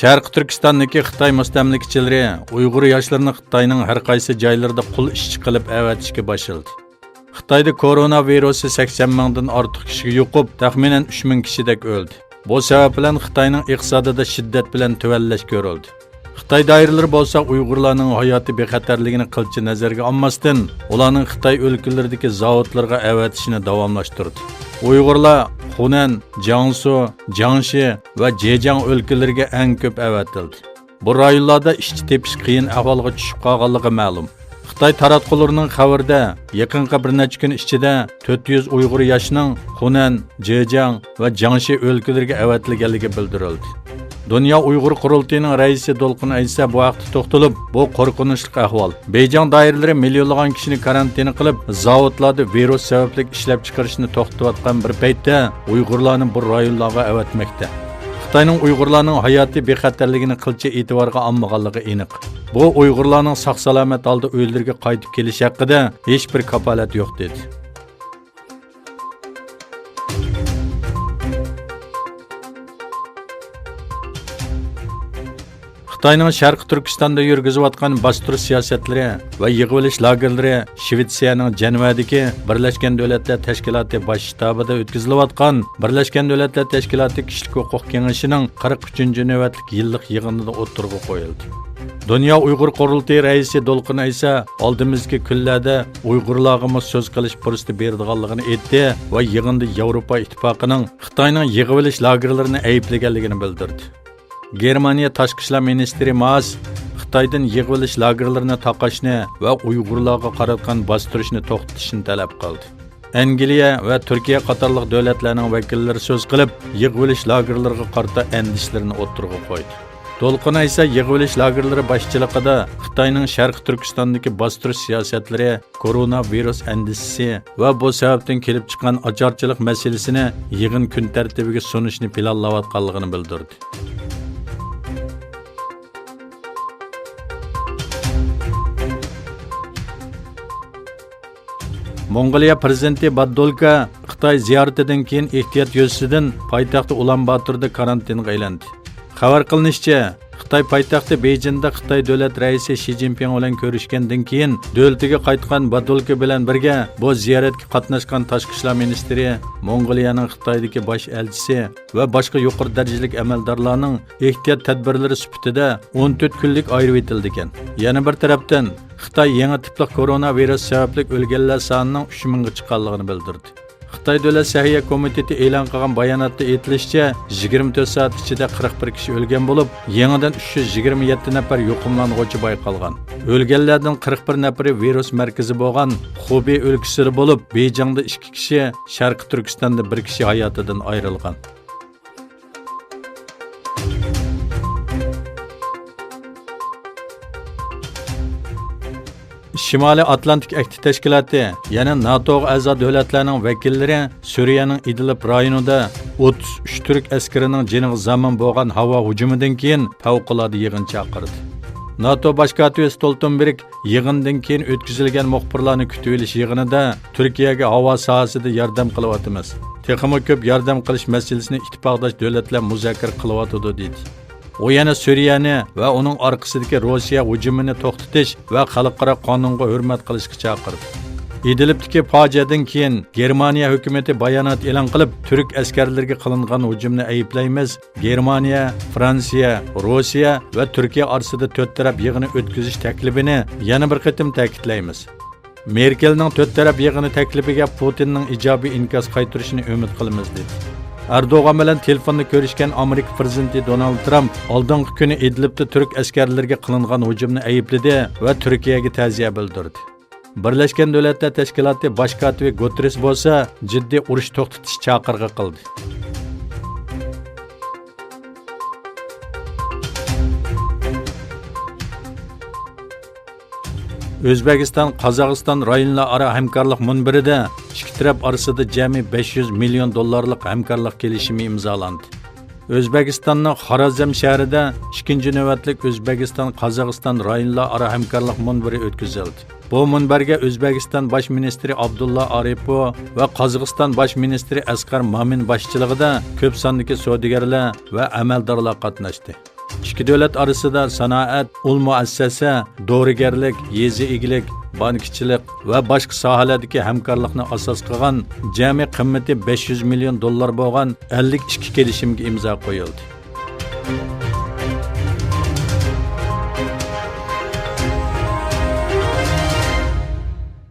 Sharq Turkistondagi Xitoy mustamlikachilari Uyg'ur yoshlarini Xitoyning har qaysi joylarida qul ishchi qilib avatishga boshladi. Xitoyda koronavirusi 80 mingdan ortiq kishiga yuqib, taxminan 3 ming kishidek o'ldi. Bu sabab bilan Xitoyning iqtisodida shiddat bilan tuvallash ko'rildi. Xitoy doiralari bo'lsa Uyg'urlarning hayoti bexatarligini qilchi nazarga olmasdan, ularning Xitoy o'lkalaridagi zavodlarga avatishini davomlashtirdi. Uyg'urlar Xunan, Jiangsu, Jiangxi va Zhejiang o'lkalariga eng ko'p avatildi. Bu rayonlarda ishchi tepish qiyin ahvolga tushib qolganligi ma'lum. Xitoy taratqullarining xabarida yaqinqa bir necha kun ichida 400 Uyg'ur yoshining Xunan, Zhejiang va Jiangxi o'lkalariga avatilganligi bildirildi. Dünya Uyg'ur qurultayining raisi Dolqin Aysa bu vaqtda to'xtalib, bu qo'rqinchli ahvol. Beyjing doiralari millionlagan kishini karantina qilib, zavodlarda virus sababli ishlab chiqarishni to'xtatayotgan bir paytda Uyg'urlarni bu rayonlarga avatmoqda. Xitoyning Uyg'urlarning hayoti bexatarligini qilcha e'tiborga olmaganligi aniq. Bu Uyg'urlarning sog'-salomat holda uylariga qaytib kelish haqida hech bir kafolat yo'q dedi. Xitoyning Sharq Turkistonda yurgizayotgan bostirish siyosatlari va yig'ilish lagerlari Shvetsiyaning Jenevadagi Birlashgan Davlatlar Tashkiloti bosh shtabida o'tkazilayotgan Birlashgan Davlatlar Tashkiloti Kishilik huquq kengashining 43-navbatlik yillik yig'inida o'tirg'i qo'yildi. Dünya Uyg'ur qurultayi raisi Dolqin Aysa oldimizgi kunlarda Uyg'urlarga so'z qilish fursati beradiganligini aytdi va yig'inda Yevropa Ittifoqining Xitoyning yig'ilish lagerlarini ayblaganligini bildirdi. Germaniya tashqi ishlar ministri Maas Xitoydan yig'ilish lagerlarini taqashni va Uyg'urlarga qaratgan bostirishni to'xtatishni talab qildi. Angliya va Turkiya qatorliq davlatlarning vakillari so'z qilib, yig'ilish lagerlariga qarata andishlarini o'tirg'i qo'ydi. Dolqin Aysa yig'ilish lagerlari boshchiligida Xitoyning Sharq Turkistondagi bostirish siyosatlari, koronavirus andisi va bu sababdan kelib chiqqan ocharchilik masalasini yig'in kun tartibiga sunishni planlayotganligini bildirdi. Mongoliya prezidenti Baddolka Xitoy ziyoratidan keyin ehtiyot yo'lsidan poytaxti Ulan-Batorda karantinga aylandi. Xabar qilinishicha, Xitoy poytaxti Beyjingda Xitoy davlat raisi Shi Jinping bilan ko'rishgandan keyin davlatiga qaytgan Baddolka bilan birga bu ziyoratga qatnashgan tashqi ishlar ministri, Mongoliyaning Xitoydagi bosh elchisi va boshqa yuqori darajalik amaldorlarning ehtiyot tadbirlari sifatida 14 kunlik ayirib etildi ekan. Yana bir tarafdan Xitoy yangi tipli koronavirus sababli o'lganlar sonining 3000 ga chiqqanligini bildirdi. Xitoy Davlat Səhiyyə Komiteti e'lon qilgan bayonotda aytilishicha, 24 soat ichida 41 kishi o'lgan bo'lib, yangidan 327 nafar yuqumlanuvchi bayqalgan. O'lganlardan 41 nafari virus markazi bo'lgan Xubey o'lkasida bo'lib, Beyjingda 2 kishi, Sharqi Turkistonda 1 kishi hayotidan ayrilgan. Shimoliy Atlantik Akti Tashkiloti, yana NATO a'zo davlatlarning vakillari Suriyaning Idlib rayonida 33 turk askarining jiniga zamon bo'lgan havo hujumidan keyin favqulodda yig'in chaqirdi. NATO bosh kotibi Stoltenberg yig'indan keyin o'tkazilgan muxbirlarni kutib olish yig'inida Turkiyaga havo sohasida yordam qilyapmiz. Texmo ko'p yordam qilish masalasini ittifoqdosh davlatlar muzokara qilyapti dedi. O yana Suriyani va uning orqasidagi Rossiya hujumini to'xtatish va xalqaro qonunga hurmat qilishga chaqirdi. Idlibdagi fojiadan keyin Germaniya hukumati bayonot e'lon qilib, turk askarlariga qilingan hujumni ayblaymiz. Germaniya, Fransiya, Rossiya va Turkiya orasida 4 taraf yig'ini o'tkazish taklifini yana bir qatim ta'kidlaymiz. Merkelning 4 taraf yig'ini taklifiga Putinning ijobiy inkos qaytarishini umid qilamiz dedi. Erdo'g'an bilan telefonda ko'rishgan Amerika prezidenti Donald Trump oldingi kuni Idlibda turk askarlariga qilingan hujumni aybladi va Turkiyaga ta'ziya bildirdi. Birlashgan Davlatlar Tashkiloti bosh kotibi Guterres bo'lsa, jiddiy urush to'xtatish chaqirig'i qildi. O'zbekiston Qozog'iston rayonlararo hamkorlik munbirida ikki taraf orasida jami 500 million dollarlik hamkorlik kelishimi imzolandi. O'zbekistonning Xorazm shahrida 2-navbatlik O'zbekiston Qozog'iston rayonlararo hamkorlik munbiri o'tkazildi. Bu munbarga O'zbekiston bosh ministri Abdulla Aripov va Qozog'iston bosh ministri Asqar Mamin boshchiligida ko'p sondagi savdogarlar va amaldorlar qatnashdi. İki davlat arasında sanoat, ul muassasa, dorigarlik, yezi egilik, bankchilik va boshqa sohalardagi hamkorlikni asos qilgan jami qimmati $500 million bo'lgan 52 kelishimga imzo qo'yildi.